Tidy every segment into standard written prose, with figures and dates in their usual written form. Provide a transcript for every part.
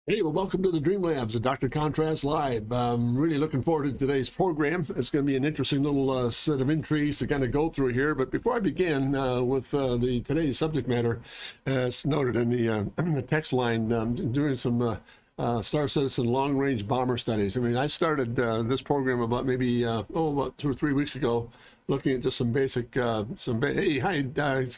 Hey, well, welcome to the Dream Labs, Dr. Contrast Live. I'm really looking forward to today's program. It's going to be an interesting little set of intrigues to kind of go through here. But before I begin with the today's subject matter, as noted in the text line, doing some Star Citizen long-range bomber studies. I mean, I started this program about maybe about 2 or 3 weeks ago, looking at just some basic, hey, hi,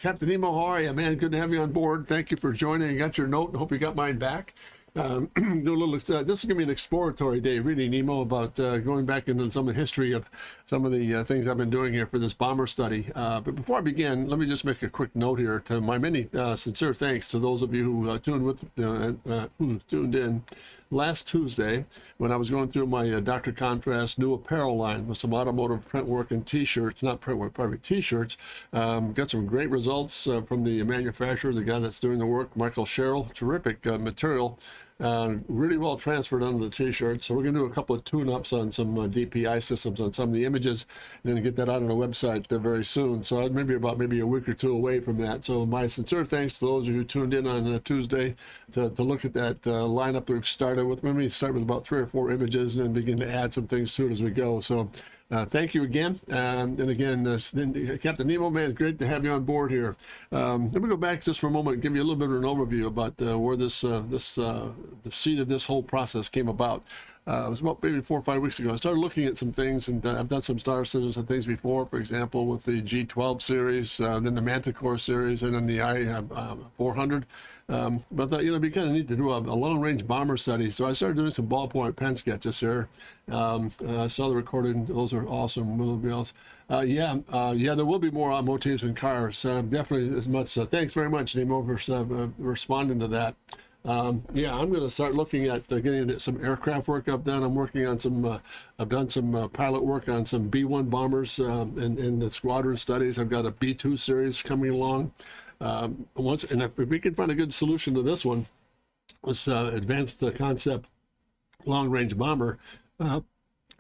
Captain Nemo, how are you, man? Good to have you on board. Thank you for joining. I got your note. Hope you got mine back. Do a little. This is going to be an exploratory day, really, Nemo, about going back into some of the history of some of the things I've been doing here for this bomber study. But before I begin, let me just make a quick note here to my many sincere thanks to those of you who tuned in last Tuesday when I was going through my Dr. Contrast new apparel line with some automotive print work and t-shirts, not print work, probably t-shirts. Got some great results from the manufacturer, the guy that's doing the work, Michael Sherrill. Terrific material. Really well transferred onto the t-shirt. So we're going to do a couple of tune-ups on some DPI systems on some of the images and then get that out on the website very soon. So I'd maybe a week or two away from that. So my sincere thanks to those of you who tuned in on Tuesday to look at that lineup we've started with. Maybe start with about 3 or 4 images and then begin to add some things to it as we go. So thank you again. And again, Captain Nemo, man, it's great to have you on board here. Let me go back just for a moment and give you a little bit of an overview about where the seed of this whole process came about. It was about maybe 4 or 5 weeks ago. I started looking at some things, and I've done some Star Citizens and things before, for example, with the G12 series, then the Manticore series, and then the I-400. But I thought, it'd be kind of neat to do a long-range bomber study. So I started doing some ballpoint pen sketches here. I saw the recording. Those are awesome. Yeah, there will be more motifs and cars. Definitely as much. Thanks very much, Nemo, for responding to that. Yeah, I'm going to start looking at getting into some aircraft work I've done. I'm working on some, I've done some pilot work on some B-1 bombers in the squadron studies. I've got a B-2 series coming along. And if we can find a good solution to this one, this advanced concept long-range bomber,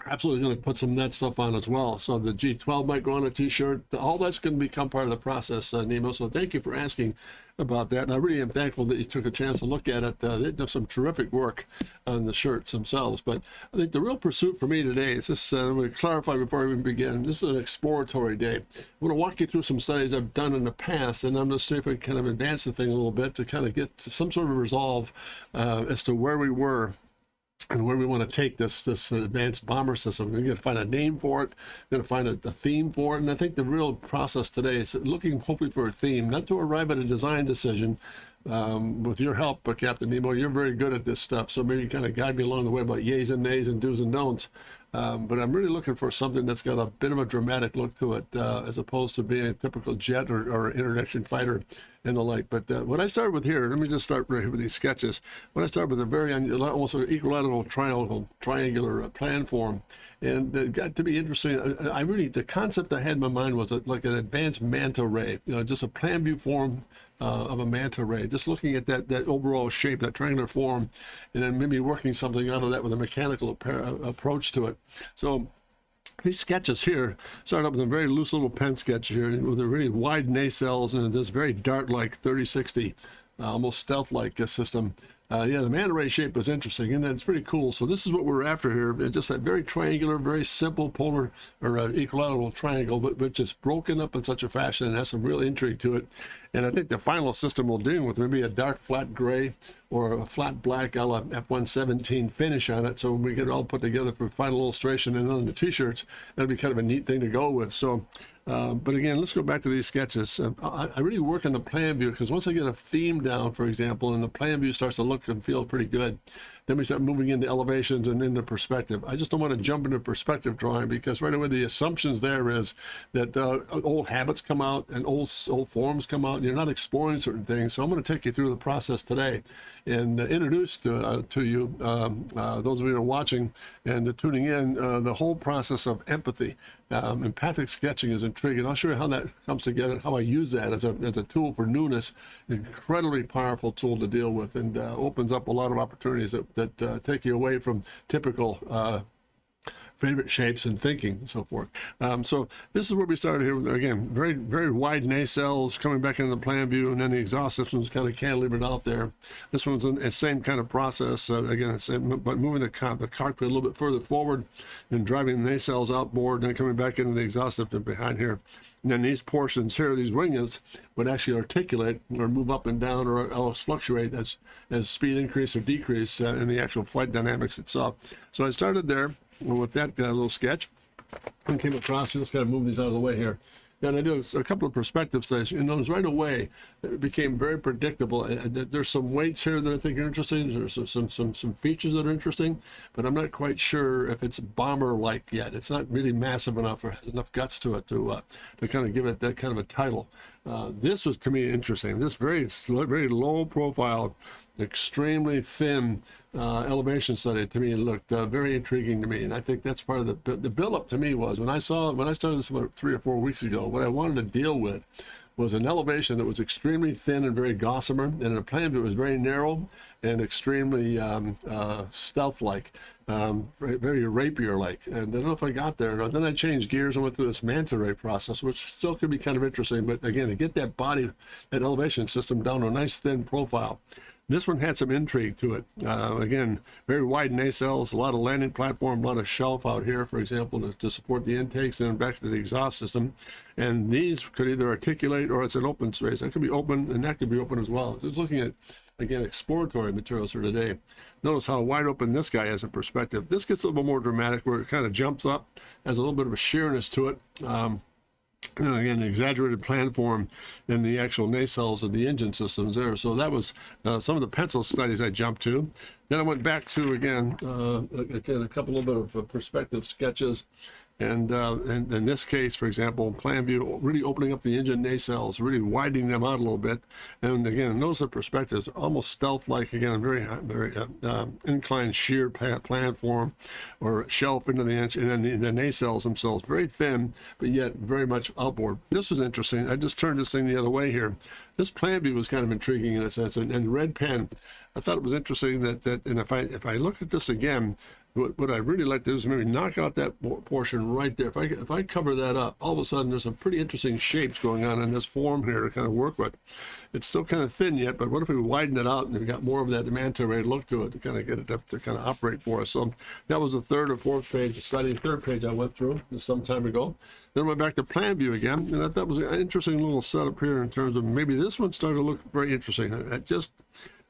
absolutely going to put some of that stuff on as well. So the G12 might go on a t-shirt. All that's going to become part of the process, Nemo. So thank you for asking about that. And I really am thankful that you took a chance to look at it. They did some terrific work on the shirts themselves. But I think the real pursuit for me today is this. I'm going to clarify before we even begin. This is an exploratory day. I'm going to walk you through some studies I've done in the past, and I'm going to see if I can kind of advance the thing a little bit to kind of get to some sort of resolve as to where we were and where we want to take this advanced bomber system. We're going to find a name for it. We're going to find a theme for it. And I think the real process today is looking hopefully for a theme, not to arrive at a design decision. With your help, Captain Nemo, you're very good at this stuff. So maybe you kind of guide me along the way about yays and nays and do's and don'ts. But I'm really looking for something that's got a bit of a dramatic look to it, as opposed to being a typical jet or interdiction fighter and the like. But what I started with here, let me just start right here with these sketches. When I started with a very almost an equilateral triangular plan form, and it got to be interesting. The concept I had in my mind was like an advanced manta ray, just a plan view form of a manta ray, just looking at that overall shape, that triangular form, and then maybe working something out of that with a mechanical approach to it. So these sketches here start up with a very loose little pen sketch here with a really wide nacelles and this very dart-like 3060, almost stealth-like system. Yeah, the manta ray shape was interesting, and it's pretty cool. So this is what we're after here. Just that very triangular, very simple polar or equilateral triangle, but just broken up in such a fashion and has some real intrigue to it. And I think the final system will deal with maybe a dark flat gray or a flat black a la F-117 finish on it. So when we get it all put together for final illustration and on the t-shirts, that'll be kind of a neat thing to go with. So, but again, let's go back to these sketches. I really work in the plan view because once I get a theme down, for example, and the plan view starts to look and feel pretty good, then we start moving into elevations and into perspective. I just don't want to jump into perspective drawing because right away the assumptions there is that old habits come out and old forms come out and you're not exploring certain things. So I'm going to take you through the process today and introduce to you, those of you who are watching and tuning in, the whole process of empathy. Empathic sketching is intriguing. I'll show you how that comes together, how I use that as a tool for newness. Incredibly powerful tool to deal with, and opens up a lot of opportunities that take you away from typical favorite shapes and thinking and so forth. So this is where we started here. Again, very, very wide nacelles coming back into the plan view, and then the exhaust system's kind of cantilevered out there. This one's in the same kind of process. Again, but moving the cockpit a little bit further forward and driving the nacelles outboard, then coming back into the exhaust system behind here. And then these portions here, these winglets, would actually articulate or move up and down or else fluctuate as speed increase or decrease in the actual flight dynamics itself. So I started there with that little sketch and came across, just got to move these out of the way here. Then I did a couple of perspective studies, and those right away it became very predictable. There's some weights here that I think are interesting. There's some features that are interesting, but I'm not quite sure if it's bomber-like yet. It's not really massive enough or has enough guts to it to kind of give it that kind of a title. This was, to me, interesting. This very low profile, extremely thin elevation study, to me, looked very intriguing to me, and I think that's part of the build-up to me was when I started this about 3 or 4 weeks ago. What I wanted to deal with was an elevation that was extremely thin and very gossamer, and in a plan view it was very narrow and extremely stealth-like, very rapier-like. And I don't know if I got there or not. Then I changed gears and went through this manta ray process, which still could be kind of interesting. But again, to get that body, that elevation system down to a nice thin profile. This one had some intrigue to it. Again, very wide nacelles, a lot of landing platform, a lot of shelf out here, for example, to support the intakes and back to the exhaust system. And these could either articulate or it's an open space. That could be open and that could be open as well. Just looking at, again, exploratory materials for today. Notice how wide open this guy is in perspective. This gets a little bit more dramatic where it kind of jumps up, has a little bit of a sheerness to it. And again, the exaggerated plan form in the actual nacelles of the engine systems there. So that was some of the pencil studies I jumped to. Then I went back to, again, a couple little bit of perspective sketches. And in this case, for example, plan view, really opening up the engine nacelles, really widening them out a little bit. And again, notice the perspectives, almost stealth-like, again, very inclined shear platform or shelf into the engine, and then the nacelles themselves, very thin, but yet very much outboard. This was interesting. I just turned this thing the other way here. This plan view was kind of intriguing in a sense, and the red pen, I thought it was interesting and if I look at this again, what I really like to do is maybe knock out that portion right there. If I cover that up, all of a sudden there's some pretty interesting shapes going on in this form here to kind of work with. It's still kind of thin yet, but what if we widen it out and we got more of that manta ray look to it to kind of get it up to kind of operate for us? So that was the third or fourth page, third page I went through some time ago. Then I went back to plan view again, and I thought it was an interesting little setup here in terms of maybe this one started to look very interesting.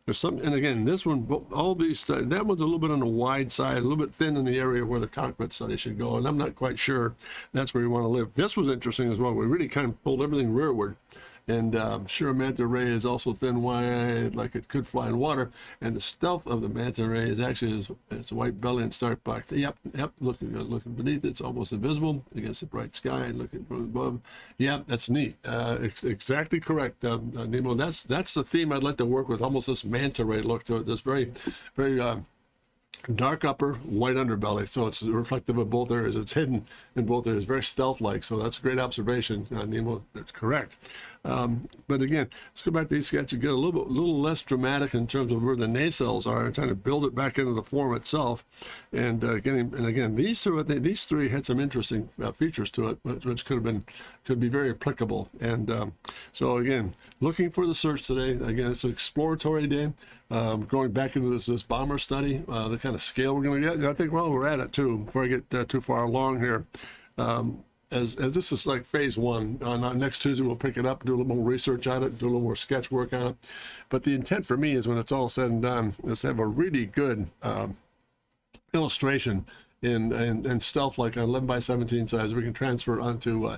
There's some, and again, this one, all these, that one's a little bit on the wide side, a little bit thin in the area where the cockpit study should go, and I'm not quite sure that's where you want to live. This was interesting as well. We really kind of pulled everything rearward. And sure, manta ray is also thin wide, like it could fly in water. And the stealth of the manta ray is actually its white belly and start box. Yep, looking beneath it's almost invisible against the bright sky, looking from above. Yep, that's neat. Exactly correct, Nemo. That's the theme I'd like to work with, almost this manta ray look to it, this very dark upper, white underbelly, so it's reflective of both areas. It's hidden in both areas, very stealth-like. So that's a great observation, Nemo. That's correct. But again, let's go back to these sketches, get a little less dramatic in terms of where the nacelles are, and trying to build it back into the form itself. And again, these three had some interesting features to it, which could be very applicable. And so again, looking for the search today. Again, it's an exploratory day. Going back into this bomber study, the kind of scale we're going to get. I think while we're at it too, before I get too far along here. As this is like phase one, next Tuesday we'll pick it up, do a little more research on it, do a little more sketch work on it. But the intent for me is when it's all said and done is to have a really good illustration in stealth, like an 11 by 17 size. We can transfer onto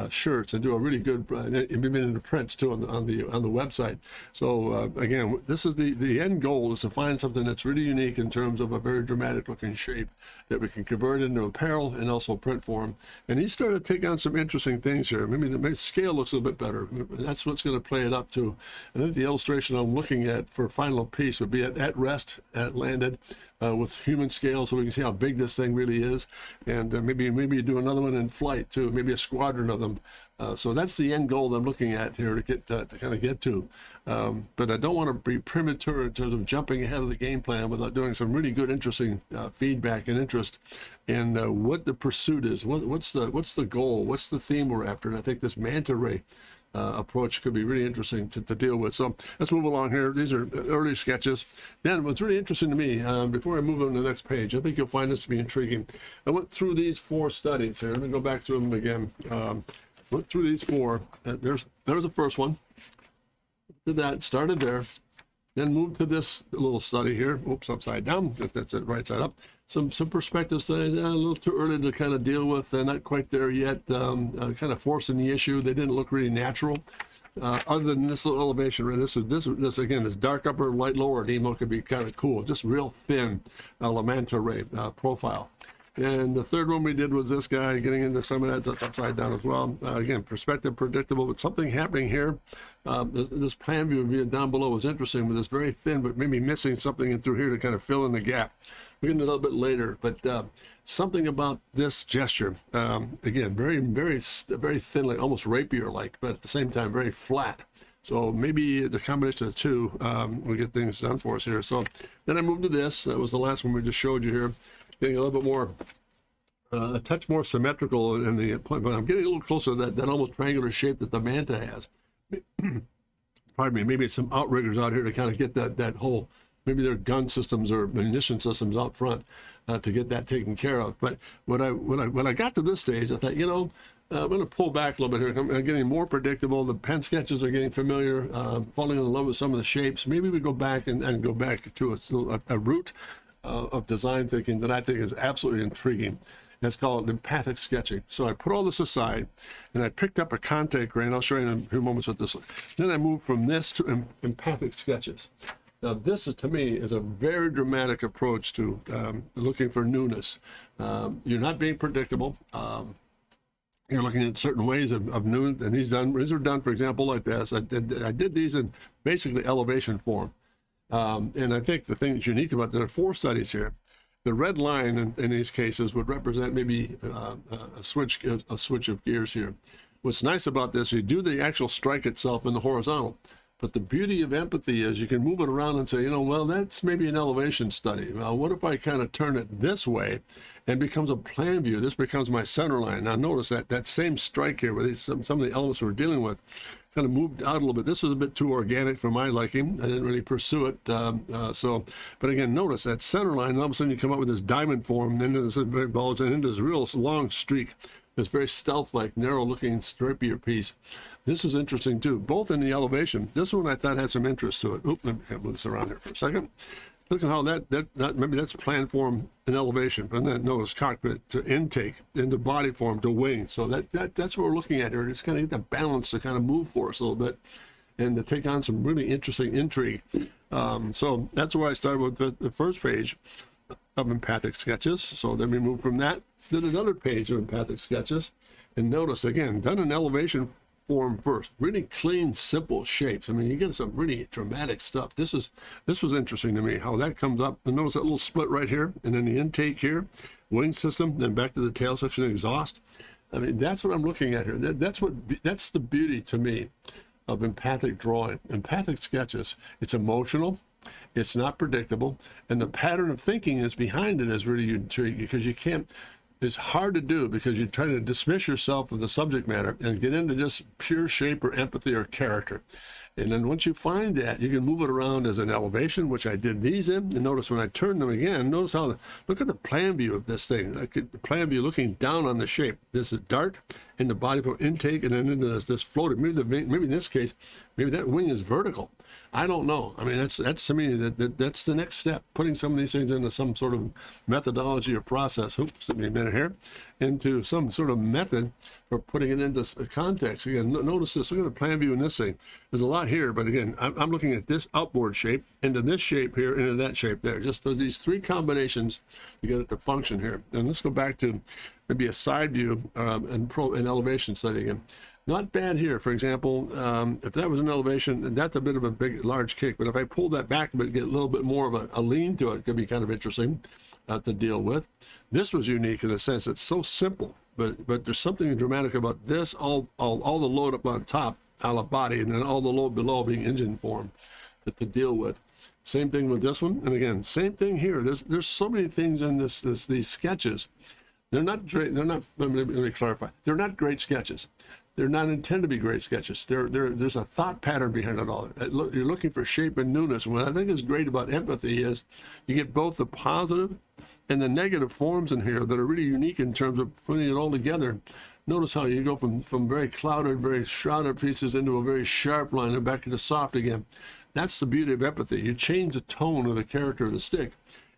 shirts and do a really good, even in the prints too on the website. So again, this is the end goal is to find something that's really unique in terms of a very dramatic looking shape that we can convert into apparel and also print form. And he started to take on some interesting things here. Maybe the scale looks a little bit better. That's what's going to play it up to. I think the illustration I'm looking at for final piece would be at rest, at landed. With human scale, so we can see how big this thing really is, and maybe do another one in flight too, maybe a squadron of them So that's the end goal that I'm looking at here to get to kind of get to. But I don't want to be premature in terms of jumping ahead of the game plan without doing some really good, interesting feedback and interest in what the pursuit is. What's the goal? What's the theme we're after? And I think this manta ray approach could be really interesting to deal with. So let's move along here. These are early sketches. Then what's really interesting to me, before I move on to the next page, I think you'll find this to be intriguing. I went through these 4 studies here. Let me go back through them again. Went through these 4. There's the first one. Did that, started there. Then moved to this little study here. Oops, upside down. That's it, right side up. Some perspective studies, a little too early to kind of deal with. Not quite there yet. Kind of forcing the issue. They didn't look really natural. Other than this little elevation, right? This again, this dark upper, light lower demo could be kind of cool. Just real thin manta ray profile. And the third one we did was this guy, getting into some of that. That's upside down as well. Again, perspective, predictable, but something happening here. This plan view down below was interesting, but it's very thin, but maybe missing something in through here to kind of fill in the gap. We're getting a little bit later, but something about this gesture, again, very thin, like almost rapier-like, but at the same time, very flat. So maybe the combination of the two will get things done for us here. So then I moved to this. That was the last one we just showed you here. Getting a little bit more, a touch more symmetrical in the point, but I'm getting a little closer to that almost triangular shape that the manta has. Pardon me, maybe it's some outriggers out here to kind of get that whole, maybe their gun systems or munition systems out front to get that taken care of. But when I got to this stage, I thought, you know, I'm going to pull back a little bit here. I'm getting more predictable. The pen sketches are getting familiar, falling in love with some of the shapes. Maybe we go back and go back to a root of design thinking that I think is absolutely intriguing. That's called empathic sketching. So I put all this aside and I picked up a contact ray, and I'll show you in a few moments what this is. Then I moved from this to empathic sketches. Now this is, to me, is a very dramatic approach to looking for newness. You're not being predictable. You're looking at certain ways of new, and these are done, for example, like this. I did these in basically elevation form. And I think the thing that's unique about, there are 4 studies here. The red line in these cases would represent maybe a switch of gears here. What's nice about this, you do the actual strike itself in the horizontal, but the beauty of empathy is you can move it around and say, you know, well, that's maybe an elevation study. Well, what if I kind of turn it this way and becomes a plan view? This becomes my center line. Now notice that same strike here, where some of the elements we're dealing with kind of moved out a little bit. This was a bit too organic for my liking. I didn't really pursue it. But again, notice that center line, and all of a sudden you come up with this diamond form, and then there's a very bulge, and then there's a real long streak, this very stealth-like, narrow-looking, stripier piece. This was interesting too, both in the elevation. This one I thought had some interest to it. Oop, let me move this around here for a second. Look at how that maybe that's plan form in elevation, but then notice cockpit to intake, into body form to wing. So that's what we're looking at here. It's kind of get the balance to kind of move for us a little bit, and to take on some really interesting intrigue. So that's where I started with the first page of empathic sketches. So then we moved from that to another page of empathic sketches, and notice again, done in elevation form first. Really clean, simple shapes. I mean, you get some really dramatic stuff. This was interesting to me, how that comes up. And notice that little split right here, and then the intake here, wing system, then back to the tail section exhaust. I mean, that's what I'm looking at here. That's the beauty to me of empathic drawing. Empathic sketches, it's emotional, it's not predictable, and the pattern of thinking is behind it is really intriguing, because you can't, it's hard to do because you're trying to dismiss yourself of the subject matter and get into just pure shape or empathy or character. And then once you find that, you can move it around as an elevation, which I did these in. And notice when I turn them again, notice how, look at the plan view of this thing. Like the plan view looking down on the shape. This is dart in the body for intake, and then into this floated. Maybe in this case, maybe that wing is vertical. I don't know. I mean, that's to me, that's the next step, putting some of these things into some sort of methodology or process. Oops, let me a minute here. Into some sort of method for putting it into context. Again, notice this. Look at the plan view in this thing. There's a lot here, but again, I'm looking at this upward shape, into this shape here, into that shape there. Just these 3 combinations to get it to function here. And let's go back to maybe a side view and elevation study again. Not bad here. For example, if that was an elevation, that's a bit of a large kick. But if I pull that back a bit, get a little bit more of a lean to it, could be kind of interesting to deal with. This was unique in the sense it's so simple. but there's something dramatic about this, all the load up on top, a la body, and then all the load below being engine form to deal with. Same thing with this one, and again, same thing here. There's so many things in these sketches. They're not great. They're not. Let me clarify. They're not great sketches. They're not intended to be great sketches. There's a thought pattern behind it all. You're looking for shape and newness. And what I think is great about empathy is you get both the positive and the negative forms in here that are really unique in terms of putting it all together. Notice how you go from very clouded, very shrouded pieces into a very sharp line and back into soft again. That's the beauty of empathy. You change the tone of the character of the stick,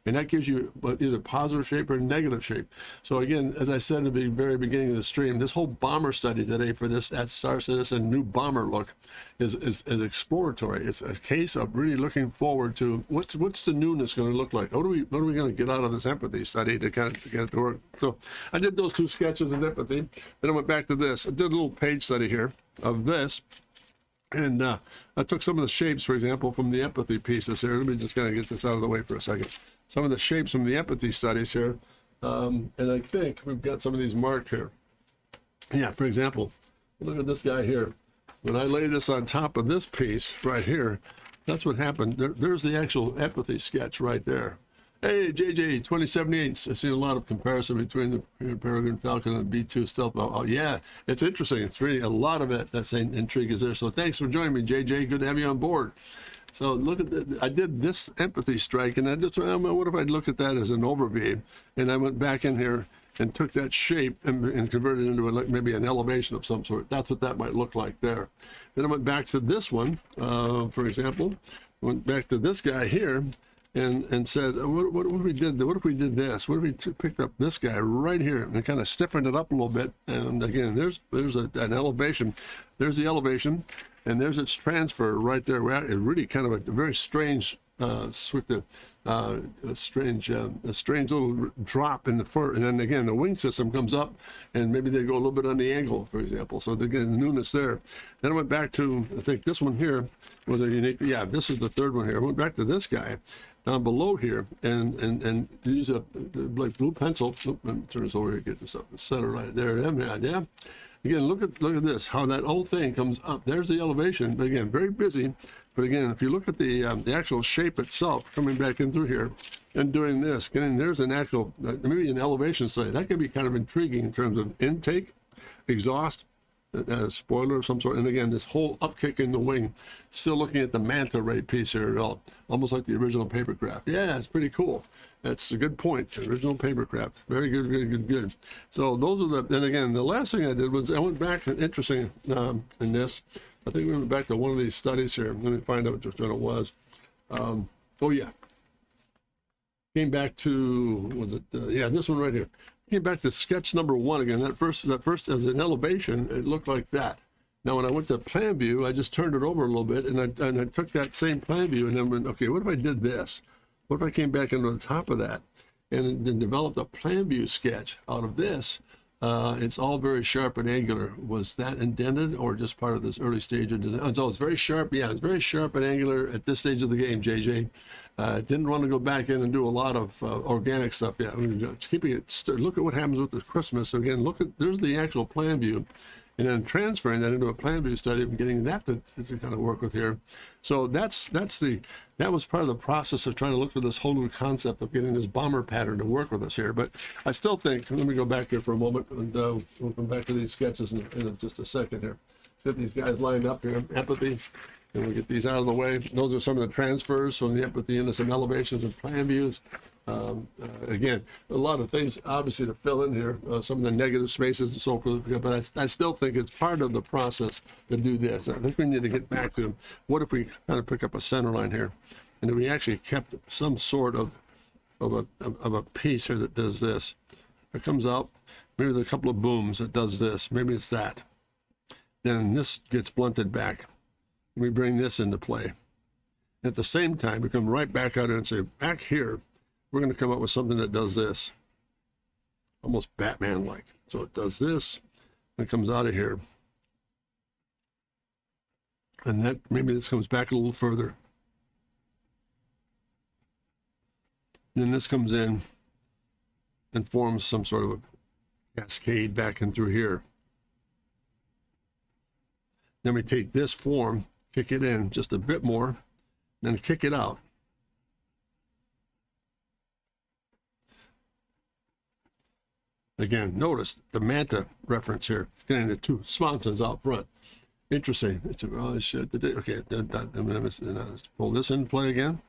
and that gives you either positive shape or negative shape. So again, as I said at the very beginning of the stream, this whole bomber study today for this at Star Citizen new bomber look is exploratory. It's a case of really looking forward to what's the newness going to look like. What are we going to get out of this empathy study to kind of get it to work? So I did those 2 sketches of empathy. Then I went back to this. I did a little page study here of this. And I took some of the shapes, for example, from the empathy pieces here. Let me just kind of get this out of the way for a second. Some of the shapes from the empathy studies here. And I think we've got some of these marked here. Yeah, for example, look at this guy here. When I lay this on top of this piece right here, that's what happened. There's the actual empathy sketch right there. Hey, JJ, 2078. I've seen a lot of comparison between the Peregrine Falcon and the B-2 Stealth. Oh, yeah, it's interesting. It's really a lot of it. That same intrigue is there. So thanks for joining me, JJ. Good to have you on board. So look at I did this empathy strike, and I just what if I look at that as an overview, and I went back in here and took that shape and converted it into maybe an elevation of some sort. That's what that might look like there. Then I went back to this one, for example. Went back to this guy here. And said, what if we did? What if we did this? What if we picked up this guy right here and kind of stiffened it up a little bit? And again, there's an elevation. There's the elevation, and there's its transfer right there. It really kind of a very strange, a strange little drop in the fur, and then again the wing system comes up, and maybe they go a little bit on the angle, for example. So they get the newness there. Then I went back to, I think this one here was a unique. Yeah, this is the third one here. I went back to this guy down below here and use a like blue pencil. Let me turn this over here, get this up the center right there. Yeah. Again, look at this, how that whole thing comes up. There's the elevation, but again, very busy. But again, if you look at the actual shape itself, coming back in through here and doing this, there's an actual, maybe an elevation study. That could be kind of intriguing in terms of intake, exhaust, spoiler of some sort. And again, this whole upkick in the wing, still looking at the manta ray piece here at all, almost like the original papercraft. Yeah, it's pretty cool. That's a good point. The original papercraft. Very good. So those are the, and again, the last thing I did was I went back, interesting in this, I think we went back to one of these studies here. Let me find out just what it was. Oh yeah. Came back to, was it, yeah, this one right here. Came back to sketch number 1 again. That first as an elevation, it looked like that. Now, when I went to plan view, I just turned it over a little bit, and I took that same plan view and then went, okay, what if I did this? What if I came back into the top of that and then developed a plan view sketch out of this? It's all very sharp and angular. Was that indented or just part of this early stage of design? So it's very sharp. Yeah, it's very sharp and angular at this stage of the game, JJ. Didn't want to go back in and do a lot of organic stuff. Yeah, keeping it. Look at what happens with the Christmas. So again, look at, there's the actual plan view, and then transferring that into a plan view study and getting that to kind of work with here. So that was part of the process of trying to look for this whole new concept of getting this bomber pattern to work with us here. But I still think, let me go back here for a moment, and we'll come back to these sketches in just a second here. Let's get these guys lined up here. Empathy. And we get these out of the way. Those are some of the transfers from the empathy into some elevations and plan views. Again, a lot of things obviously to fill in here, some of the negative spaces and so forth, but I still think it's part of the process to do this. I think we need to get back to what if we kind of pick up a center line here, and if we actually kept some sort of a piece here that does this. It comes out, maybe there's a couple of booms that does this, maybe it's that. Then this gets blunted back. We bring this into play. At the same time, we come right back out here and say, back here, we're going to come up with something that does this. Almost Batman-like. So it does this, and it comes out of here. And that maybe this comes back a little further. And then this comes in and forms some sort of cascade back in through here. Then we take this form, kick it in just a bit more, then kick it out. Again, notice the Manta reference here, getting the two sponsons out front. Interesting. It's a, oh shit. Okay, let's pull this in play again.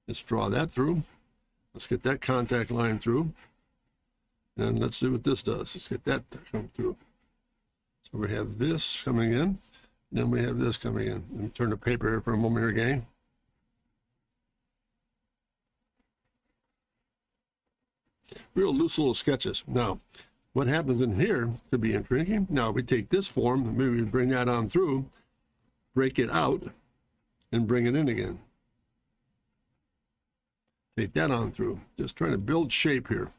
Let's draw that through. Let's get that contact line through. And let's see what this does. Let's get that to come through. So we have this coming in, and then we have this coming in. Let me turn the paper here for a moment here, gang. Real loose little sketches. Now, what happens in here could be intriguing. Now, if we take this form, maybe we bring that on through, break it out, and bring it in again. Take that on through. Just trying to build shape here.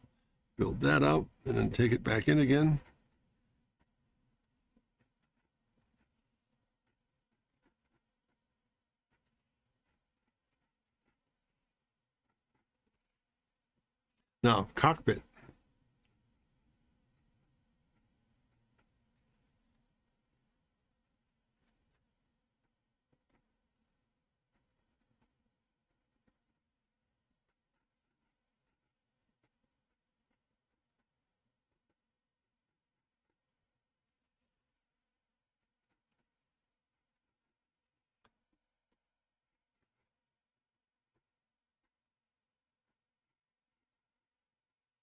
Build that out, and then take it back in again. Now, cockpit.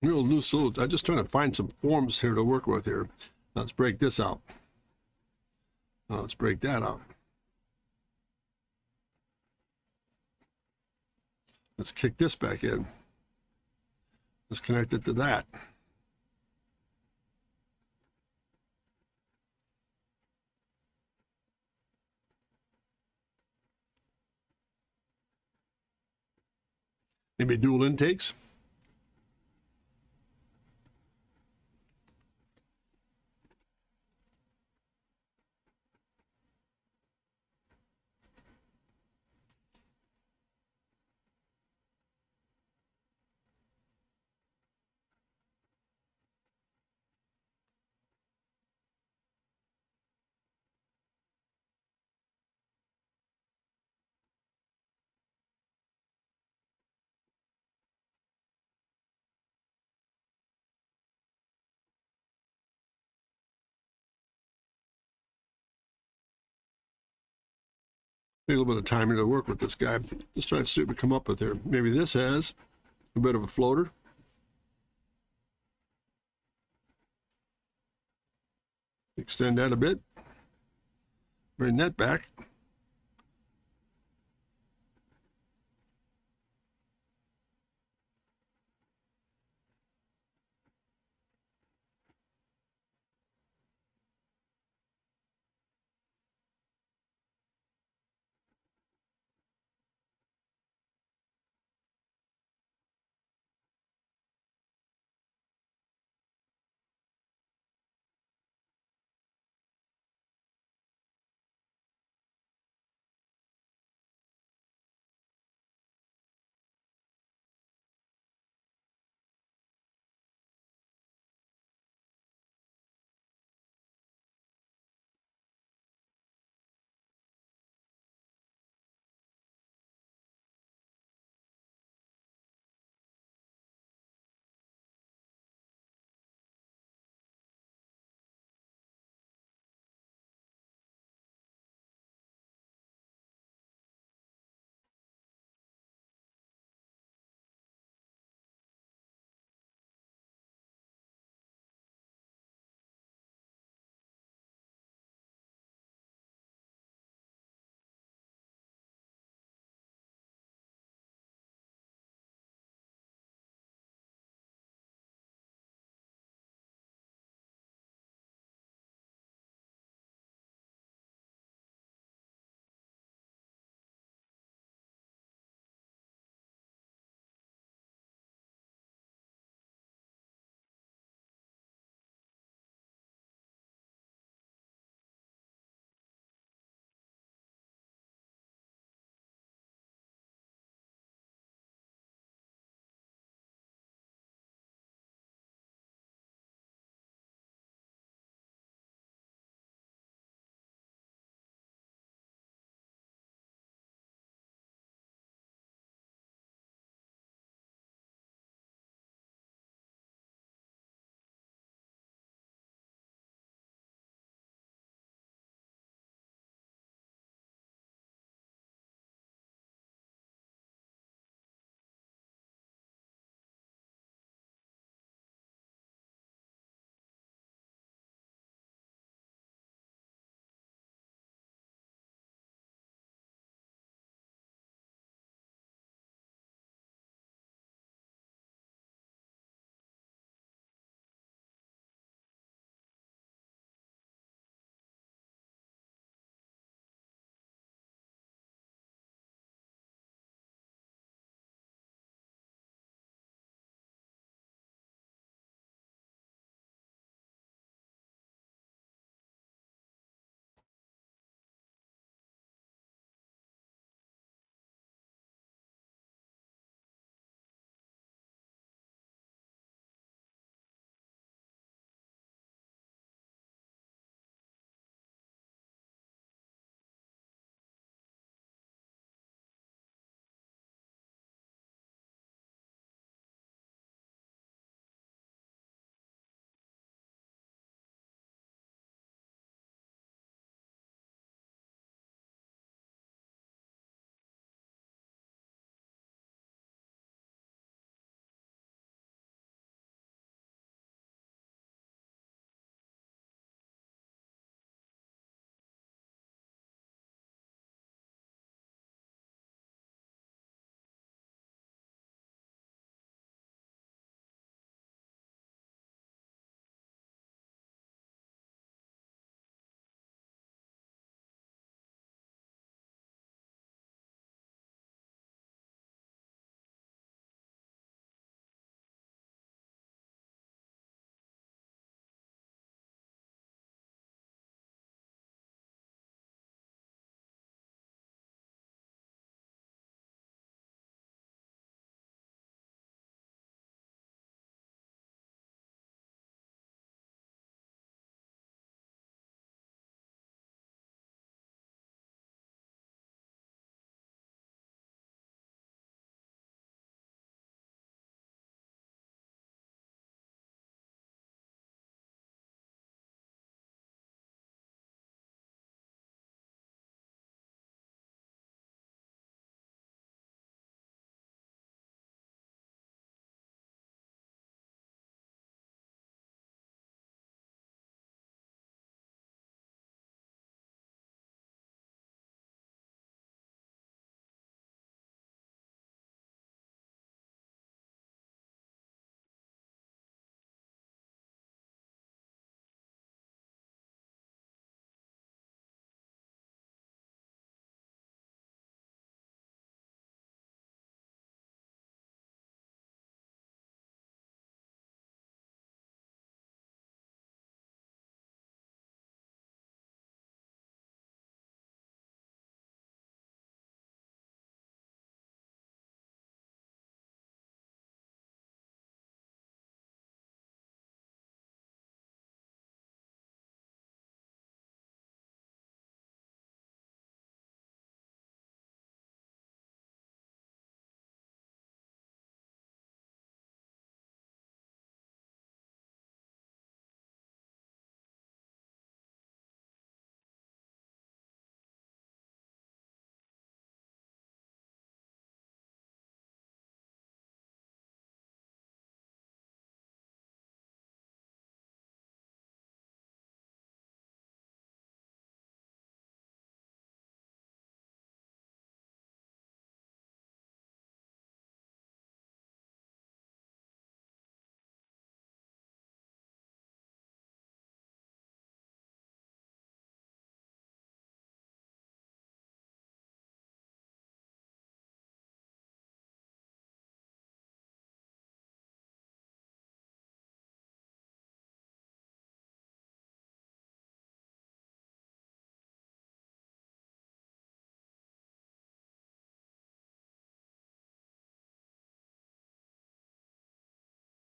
Real loose little, I'm just trying to find some forms here to work with here. Let's break this out. Now let's break that out. Let's kick this back in. Let's connect it to that. Maybe dual intakes. Take a little bit of time here to work with this guy. Just try to see what we come up with here. Maybe this has a bit of a floater. Extend that a bit. Bring that back.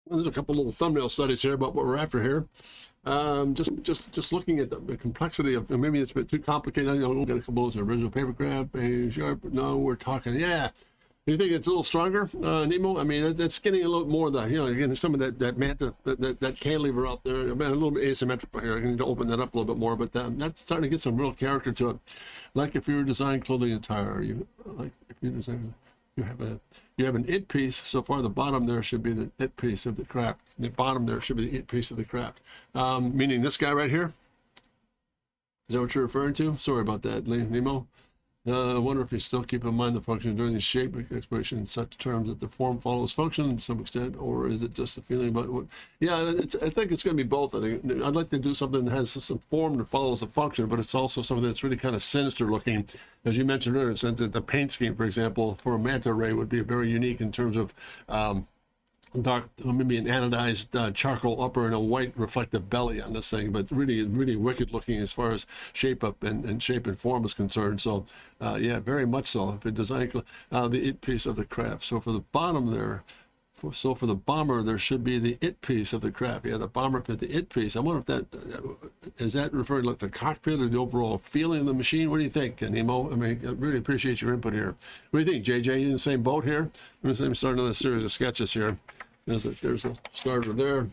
There's a couple little thumbnail studies here about what we're after here. Just looking at the complexity of, maybe it's a bit too complicated. You know, we'll get a couple of those original papercraft, a sharp. No, we're talking, yeah. You think it's a little stronger, Nemo? I mean, it's getting a little more of the, you know, again, some of that manta, that cantilever out there, a little bit asymmetrical here. I need to open that up a little bit more, but that's starting to get some real character to it. Like if you were designing clothing attire, like if you design, you have an it piece. So far, the bottom there should be the it piece of the craft. The bottom there should be the it piece of the craft. Meaning this guy right here. Is that what you're referring to? Sorry about that, Nemo. I wonder if you still keep in mind the function during the shape exploration in such terms that the form follows function to some extent, or is it just a feeling about what? Yeah, I think it's going to be both. I think I'd like to do something that has some form that follows the function, but it's also something that's really kind of sinister looking. As you mentioned earlier, since the paint scheme, for example, for a manta ray would be very unique in terms of dark, maybe an anodized charcoal upper and a white reflective belly on this thing, but really wicked looking as far as shape up and shape and form is concerned. So yeah, very much so. If it design the it piece of the craft. So for the bottom there, so for the bomber, there should be the it piece of the craft. Yeah, the bomber pit, the it piece. I wonder if that is that referring to like the cockpit or the overall feeling of the machine. What do you think, Nemo? I mean, I really appreciate your input here. What do you think, JJ? You in the same boat here? Let me start another series of sketches here. There's a starter there.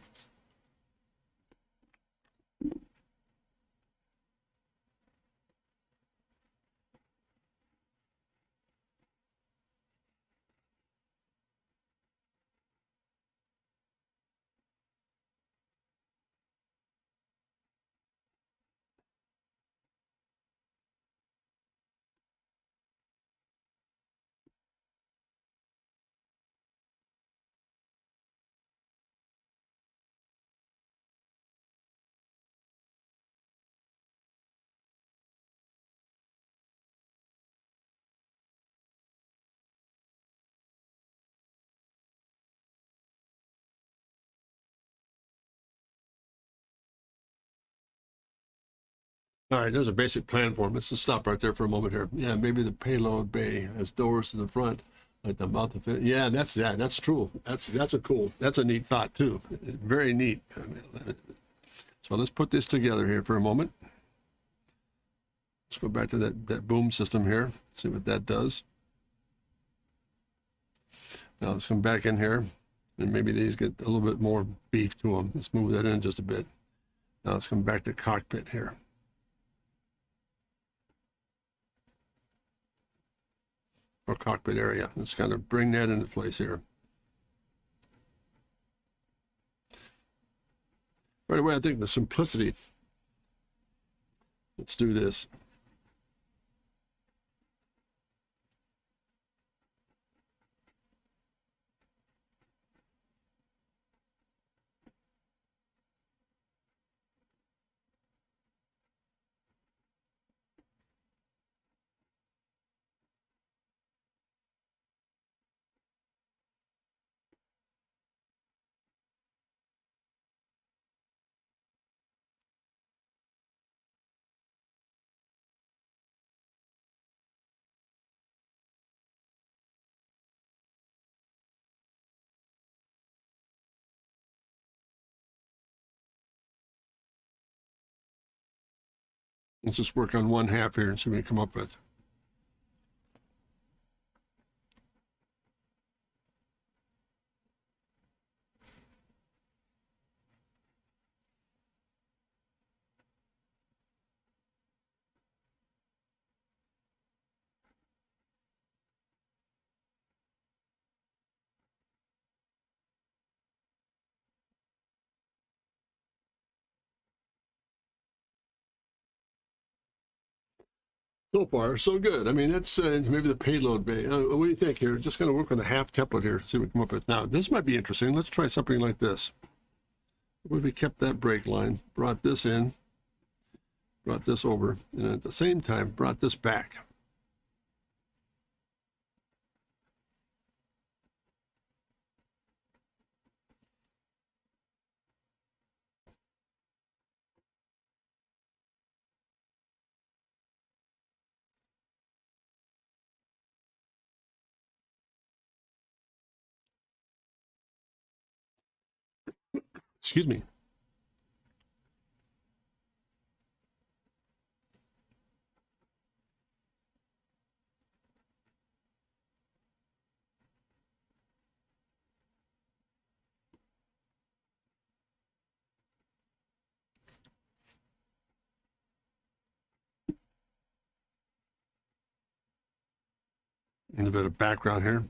All right, there's a basic plan for them. Let's just stop right there for a moment here. Yeah, maybe the payload bay has doors to the front, like the mouth of it. Yeah, that's true. That's a neat thought too. Very neat. So let's put this together here for a moment. Let's go back to that boom system here. See what that does. Now let's come back in here, and maybe these get a little bit more beef to them. Let's move that in just a bit. Now let's come back to cockpit here. Or cockpit area. Let's kind of bring that into place here. Right away, I think the simplicity. Let's do this. Let's just work on one half here and see what we come up with. So far, so good. I mean, that's maybe the payload bay. What do you think here? Just going to work on the half template here, see what we come up with. Now, this might be interesting. Let's try something like this. What if we kept that brake line, brought this in, brought this over, and at the same time, brought this back. Excuse me. And a bit of background here.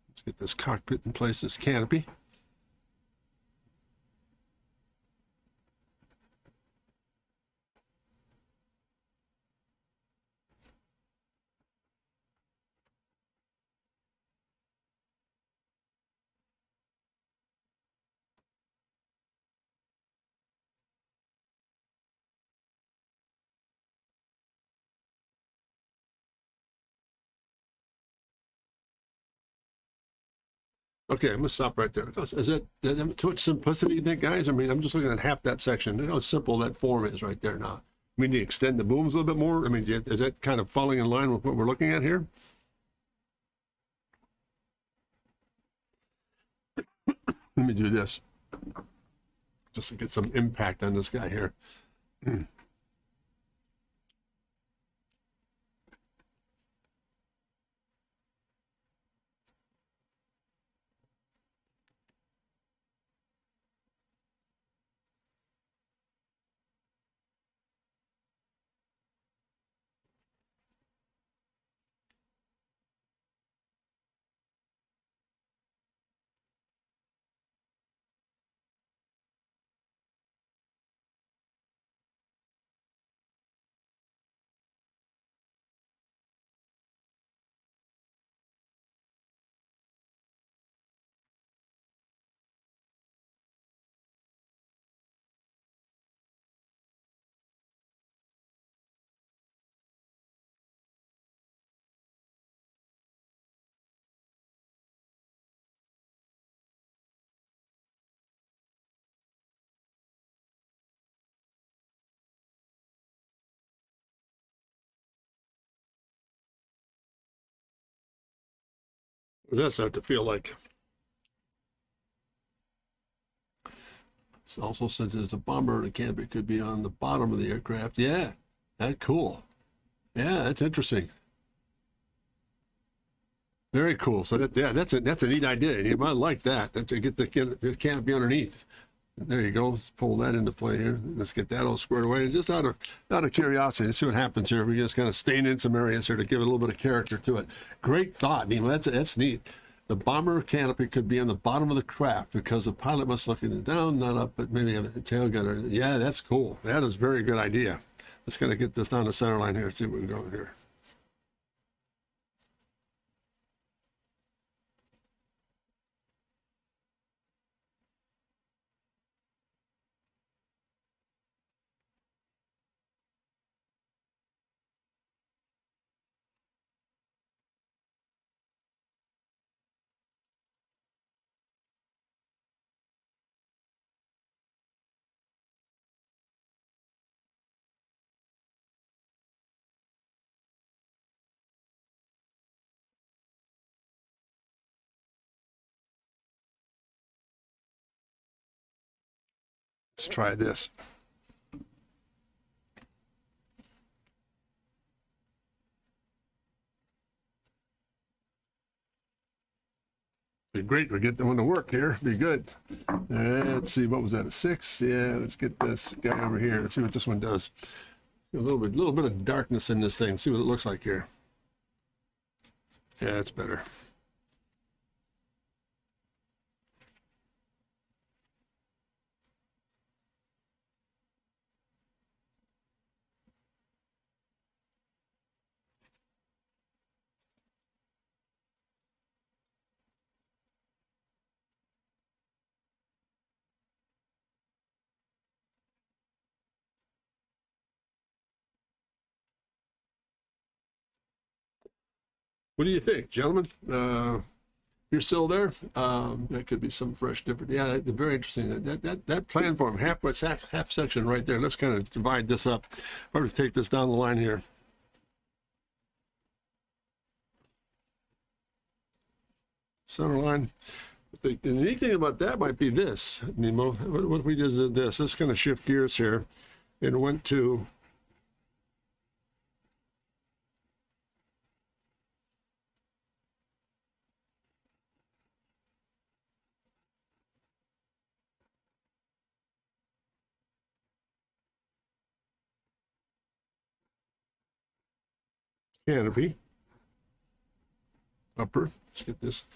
Let's get this cockpit in place, this canopy. Okay, I'm gonna stop right there. Is that too much simplicity, you think, guys? I mean, I'm just looking at half that section. Look how simple that form is right there now. I mean, do you extend the booms a little bit more? I mean, is that kind of falling in line with what we're looking at here? Let me do this just to get some impact on this guy here. What does that start to feel like? It's also said there's a bomber, the canopy could be on the bottom of the aircraft. Yeah, that's cool. Yeah, that's interesting. Very cool. So that's a neat idea. You might like that. To get the canopy underneath. There you go. Let's pull that into play here. Let's get that all squared away. And just out of curiosity, let's see what happens here. We just kind of stain in some areas here to give it a little bit of character to it. Great thought, Nemo. That's neat. The bomber canopy could be on the bottom of the craft because the pilot must look down, not up, but maybe have a tail gunner. Yeah, that's cool. That is a very good idea. Let's kind of get this down the center line here. See what we're going here. Let's try this. Be great to get the one to work here. Be good. Let's see, what was that, a 6? Yeah, let's get this guy over here. Let's see what this one does. A little bit of darkness in this thing. See what it looks like here. Yeah, that's better. What do you think, gentlemen? You're still there? That could be some fresh different. Yeah, very interesting. That plan form, half section right there. Let's kind of divide this up. Probably take this down the line here. Center line. The unique thing about that might be this, Nemo. What if we just did this? Let's kind of shift gears here and went to canopy, upper. Let's get this.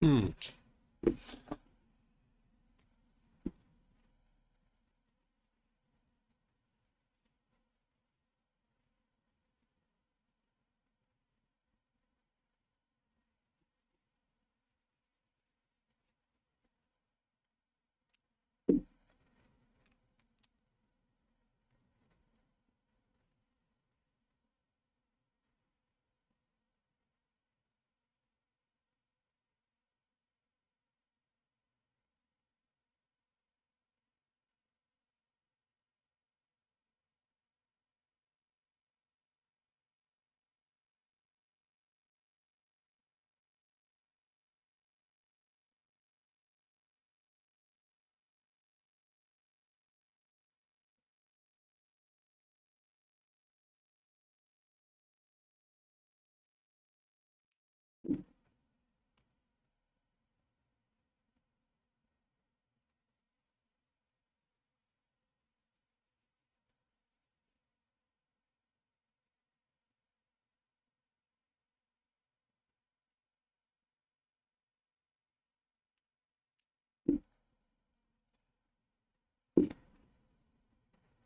Hmm.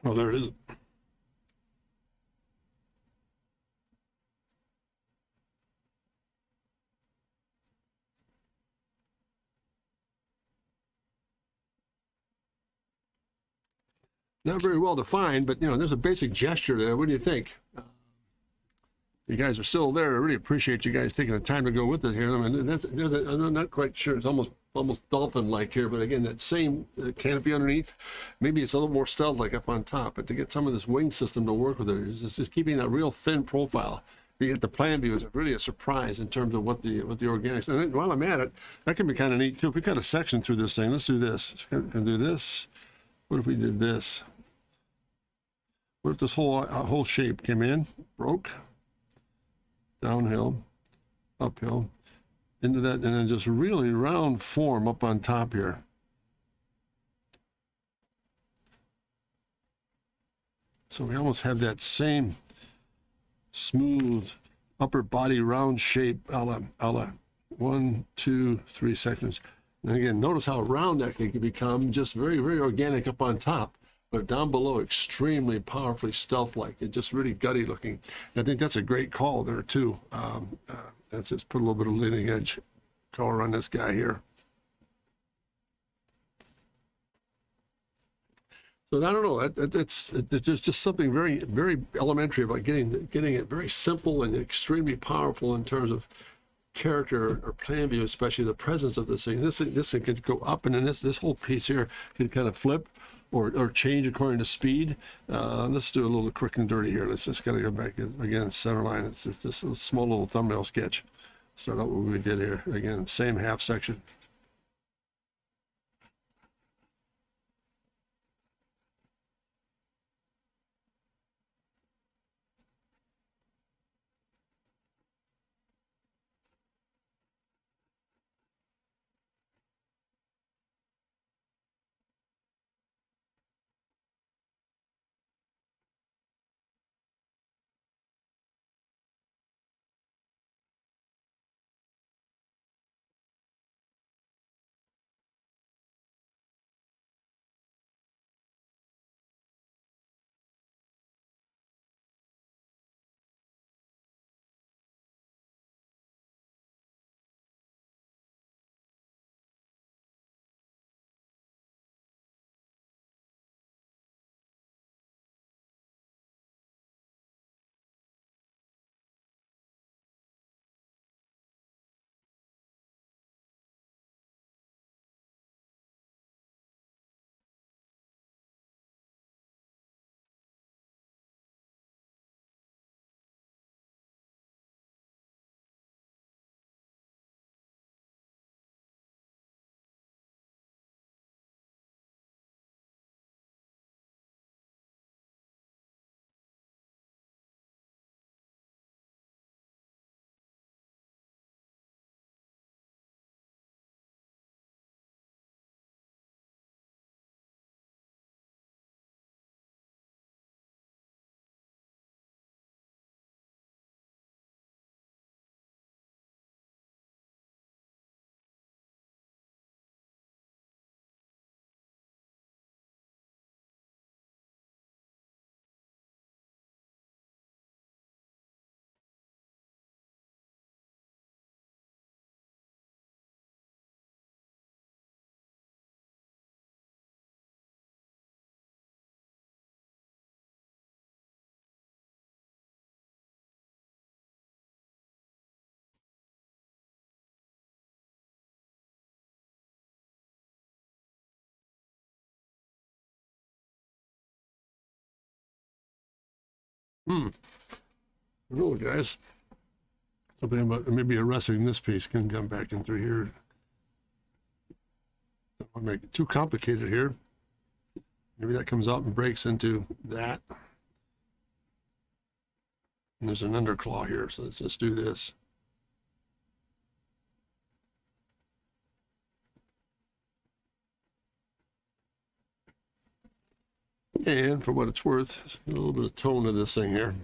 Oh, there it is. Not very well defined, but there's a basic gesture there. What do you think? You guys are still there. I really appreciate you guys taking the time to go with us here. I mean, I'm not quite sure. It's almost dolphin-like here, but again, that same canopy underneath, maybe it's a little more stealth-like up on top, but to get some of this wing system to work with it, it's just keeping that real thin profile. You get the plan view, it's really a surprise in terms of what the organics. And while I'm at it, that can be kind of neat too. If we cut a section through this thing, let's do this. Can do this. What if we did this? What if this whole shape came in, broke, downhill, uphill, into that, and then just really round form up on top here. So we almost have that same smooth upper body round shape a la 1, 2, 3 sections. And again, notice how round that can become, just very, very organic up on top, but down below extremely powerfully stealth-like. It's just really gutty looking. And I think that's a great call there too. Let's just put a little bit of leading edge color on this guy here. So I don't know. There's just something very, very elementary about getting it very simple and extremely powerful in terms of character or plan view, especially the presence of this thing. This thing could go up, and then this whole piece here could kind of flip or change according to speed. Let's do a little quick and dirty here. Let's just kind of go back again, center line. It's just a small little thumbnail sketch. Start out what we did here. Again, same half section. Hello, guys. Something about maybe arresting this piece can come back in through here. Don't want to make it too complicated here. Maybe that comes out and breaks into that. And there's an underclaw here, so let's just do this. And for what it's worth, a little bit of tone to this thing here.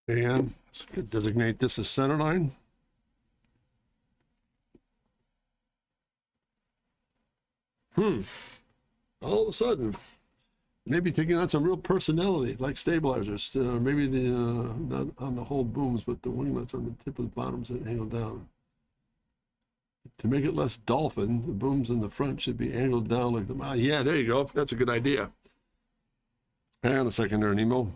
And let's designate this as center line. All of a sudden, maybe taking on some real personality, like stabilizers. Maybe the not on the whole booms, but the winglets on the tip of the bottoms that angle down. To make it less dolphin, the booms in the front should be angled down like the. Yeah, there you go. That's a good idea. Hang on a second there, Nemo.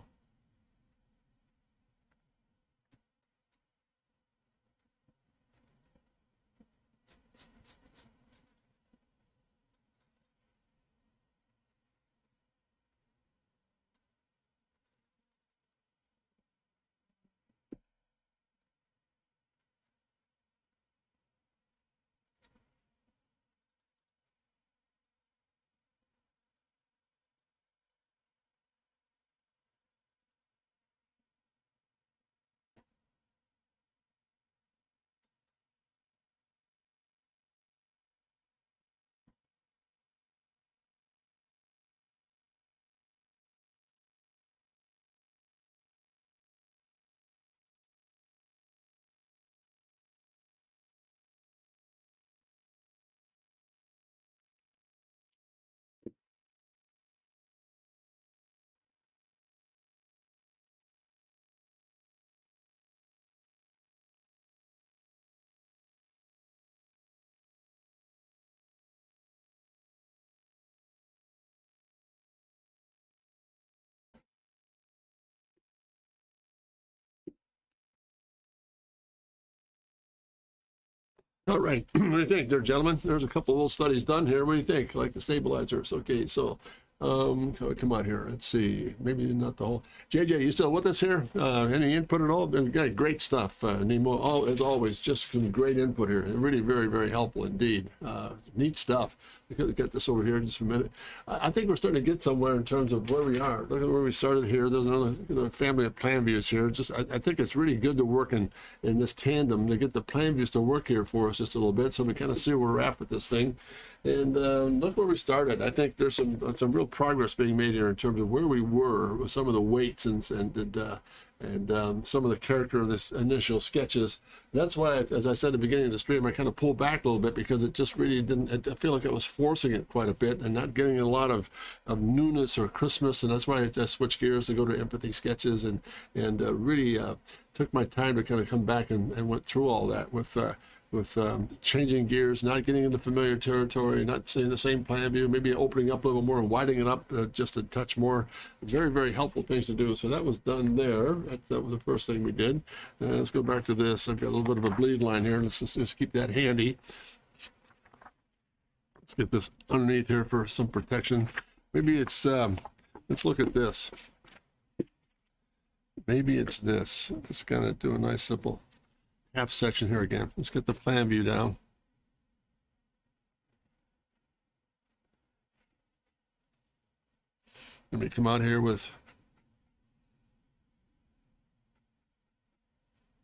All right. What do you think there, gentlemen? There's a couple of little studies done here. What do you think? Like the stabilizers. Okay, so come on here. Let's see. Maybe not the whole. JJ, you still with us here? Any input at all? Great stuff, Nemo. As always, just some great input here. Really very, very helpful indeed. Neat stuff. Get this over here just for a minute. I think we're starting to get somewhere in terms of where we are. Look at where we started here. There's another family of plan views here. Just I think it's really good to work in this tandem to get the plan views to work here for us just a little bit, so we kind of see where we're at with this thing. And look where we started. I think there's some real progress being made here in terms of where we were with some of the weights and some of the character of this initial sketches. That's why, as I said at the beginning of the stream, I kind of pulled back a little bit because it just really didn't. I feel like it was forcing it quite a bit and not getting a lot of newness or Christmas. And that's why I switched gears to go to empathy sketches and really took my time to kind of come back and went through all that with changing gears, not getting into familiar territory, not seeing the same plan view, maybe opening up a little more and widening it up just a touch more. Very, very helpful things to do. So that was done there. That was the first thing we did. Let's go back to this. I've got a little bit of a bleed line here. Let's just keep that handy. Let's get this underneath here for some protection. Maybe it's, let's look at this. Maybe it's this. Let's kind of do a nice simple half section here again. Let's get the plan view down. Let me come out here with,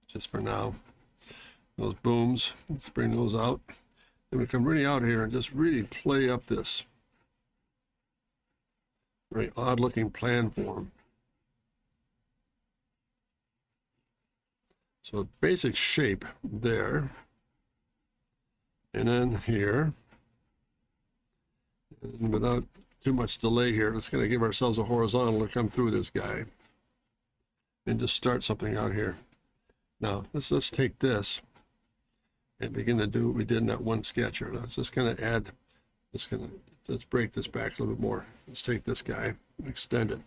just for now, those booms. Let's bring those out. Then we come really out here and just really play up this very odd looking plan form. So basic shape there. And then here. And without too much delay here, let's kind of give ourselves a horizontal to come through this guy. And just start something out here. Now, let's take this and begin to do what we did in that one sketch here. Let's just kind of add, let's break this back a little bit more. Let's take this guy, extend it.